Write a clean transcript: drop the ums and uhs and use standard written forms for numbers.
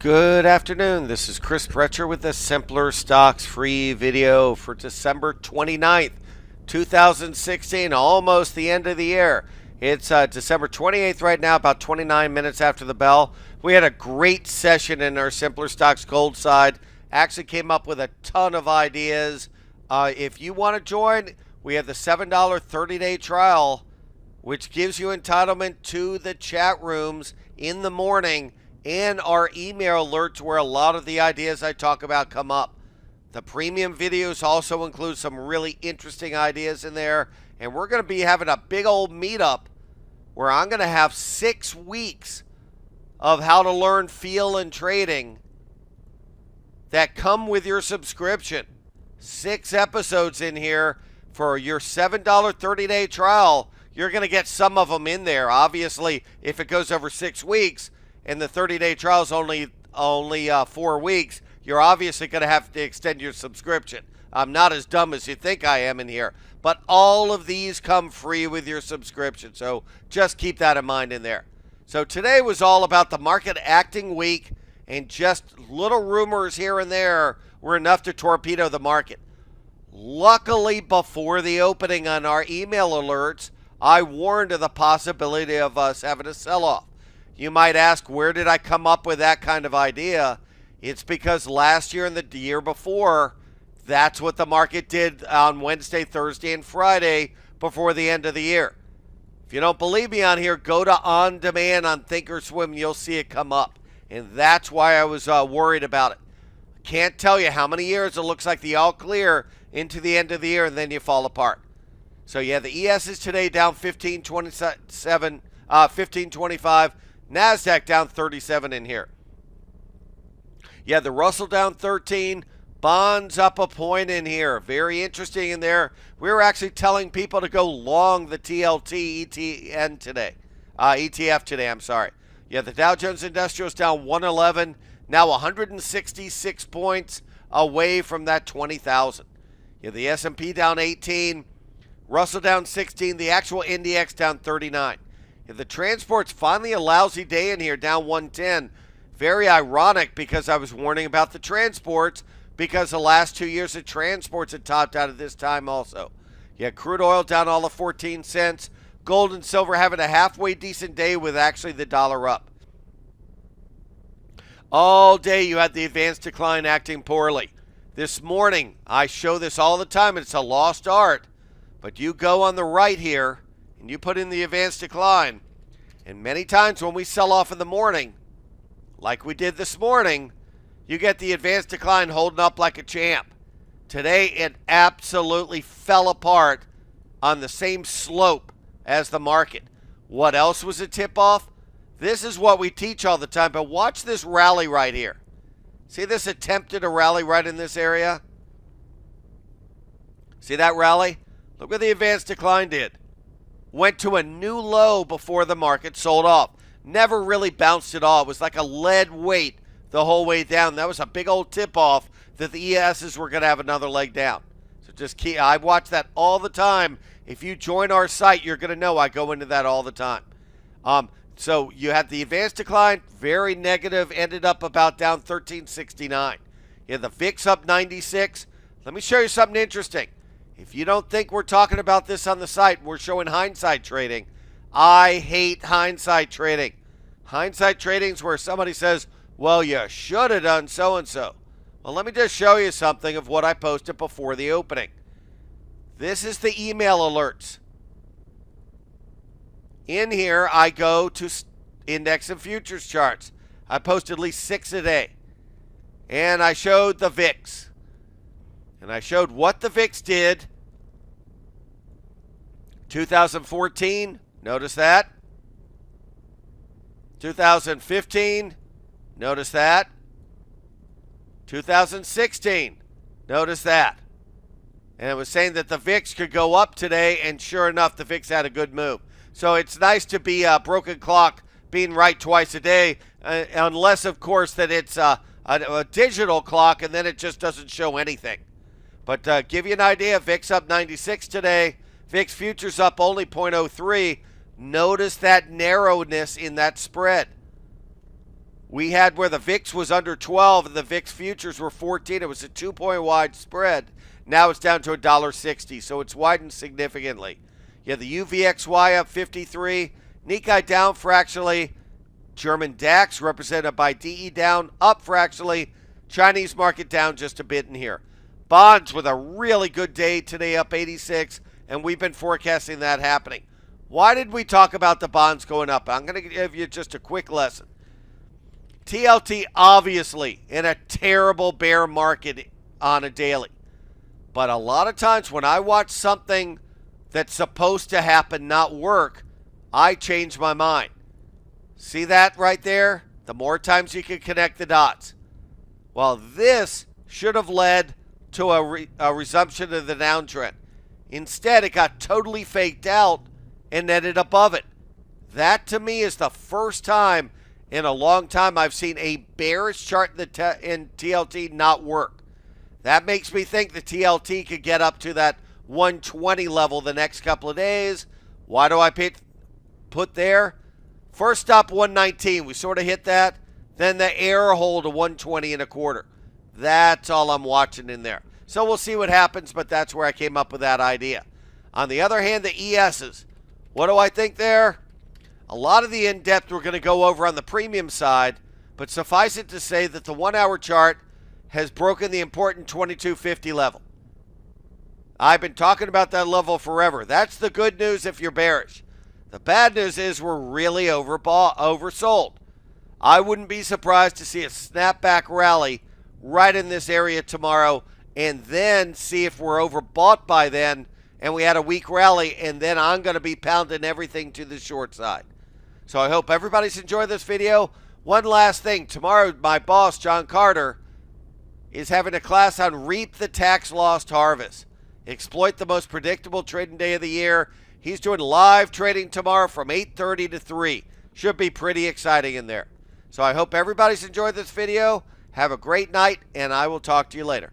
Good afternoon. This is Chris Brecher with the Simpler Stocks free video for December 29th, 2016, almost the end of the year. It's December 28th right now, about 29 minutes after the bell. We had a great session in our Simpler Stocks Gold side. Actually came up with a ton of ideas. If you want to join, we have the $7 30-day trial, which gives you entitlement to the chat rooms in the morning and our email alerts where a lot of the ideas I talk about come up. The premium videos also include some really interesting ideas in there. And we're going to be having a big old meetup where I'm going to have 6 weeks of how to learn feel and trading that come with your subscription. 6 episodes in here for your $7 30-day trial. You're going to get some of them in there. Obviously, if it goes over 6 weeks, and the 30-day trial is only 4 weeks, you're obviously going to have to extend your subscription. I'm not as dumb as you think I am in here. But all of these come free with your subscription. So just keep that in mind in there. So today was all about the market acting weak, and just little rumors here and there were enough to torpedo the market. Luckily, before the opening on our email alerts, I warned of the possibility of us having a sell-off. You might ask, where did I come up with that kind of idea? It's because last year and the year before, that's what the market did on Wednesday, Thursday, and Friday before the end of the year. If you don't believe me on here, go to On Demand on Thinkorswim, and you'll see it come up. And that's why I was worried about it. Can't tell you how many years it looks like the all clear into the end of the year, and then you fall apart. So yeah, the ES is today down 15.27, 15.25. NASDAQ down 37 in here. Yeah, the Russell down 13. Bonds up a point in here. Very interesting in there. We were actually telling people to go long the TLT ETN today. ETF today, I'm sorry. Yeah, the Dow Jones Industrial is down 111. Now 166 points away from that 20,000. Yeah, the S&P down 18. Russell down 16. The actual index down 39. The transport's finally a lousy day in here, down 110. Very ironic because I was warning about the transports because the last 2 years of transports had topped out at this time also. Yeah, crude oil down all of 14 cents. Gold and silver having a halfway decent day with actually the dollar up. All day you had the advanced decline acting poorly. This morning, I show this all the time. It's a lost art. But you go on the right here, and you put in the advanced decline, and many times when we sell off in the morning, like we did this morning, you get the advanced decline holding up like a champ. Today, it absolutely fell apart on the same slope as the market. What else was a tip-off? This is what we teach all the time, but watch this rally right here. See this attempted a rally right in this area? See that rally? Look what the advanced decline did. Went to a new low before the market sold off. Never really bounced at all. It was like a lead weight the whole way down. That was a big old tip-off that the ESs were going to have another leg down. So just keep, I watch that all the time. If you join our site, you're going to know I go into that all the time. So you had the advanced decline, very negative, ended up about down 1369. You had the VIX up 96. Let me show you something interesting. If you don't think we're talking about this on the site, we're showing hindsight trading. I hate hindsight trading. Hindsight trading is where somebody says, well, you should have done so-and-so. Well, let me just show you something of what I posted before the opening. This is the email alerts. In here, I go to index and futures charts. I post at least 6 a day. And I showed the VIX. And I showed what the VIX did. 2014, notice that. 2015, notice that. 2016, notice that. And it was saying that the VIX could go up today, and sure enough, the VIX had a good move. So it's nice to be a broken clock being right twice a day, unless, of course, that it's a digital clock, and then it just doesn't show anything. But give you an idea, VIX up 96 today. VIX futures up only 0.03. Notice that narrowness in that spread. We had where the VIX was under 12 and the VIX futures were 14. It was a 2-point wide spread. Now it's down to $1.60, so it's widened significantly. You have the UVXY up 53, Nikkei down fractionally, German DAX represented by DE down, up fractionally, Chinese market down just a bit in here. Bonds with a really good day today, up 86, and we've been forecasting that happening. Why did we talk about the bonds going up? I'm going to give you just a quick lesson. TLT obviously in a terrible bear market on a daily. But a lot of times when I watch something that's supposed to happen not work, I change my mind. See that right there? The more times you can connect the dots. Well, this should have led to a resumption of the downtrend. Instead, it got totally faked out and netted above it. That to me is the first time in a long time I've seen a bearish chart in TLT not work. That makes me think the TLT could get up to that 120 level the next couple of days. Why do I put there? First stop 119. We sort of hit that. Then the air hold of 120 and a quarter. That's all I'm watching in there. So we'll see what happens, but that's where I came up with that idea. On the other hand, the ESs. What do I think there? A lot of the in-depth we're going to go over on the premium side, but suffice it to say that the 1 hour chart has broken the important 2250 level. I've been talking about that level forever. That's the good news if you're bearish. The bad news is we're really oversold. I wouldn't be surprised to see a snapback rally right in this area tomorrow and then see if we're overbought by then and we had a weak rally, and then I'm going to be pounding everything to the short side. So I hope everybody's enjoyed this video. One last thing. Tomorrow, my boss, John Carter, is having a class on Reap the Tax Lost Harvest. Exploit the most predictable trading day of the year. He's doing live trading tomorrow from 8:30 to 3. Should be pretty exciting in there. So I hope everybody's enjoyed this video. Have a great night, and I will talk to you later.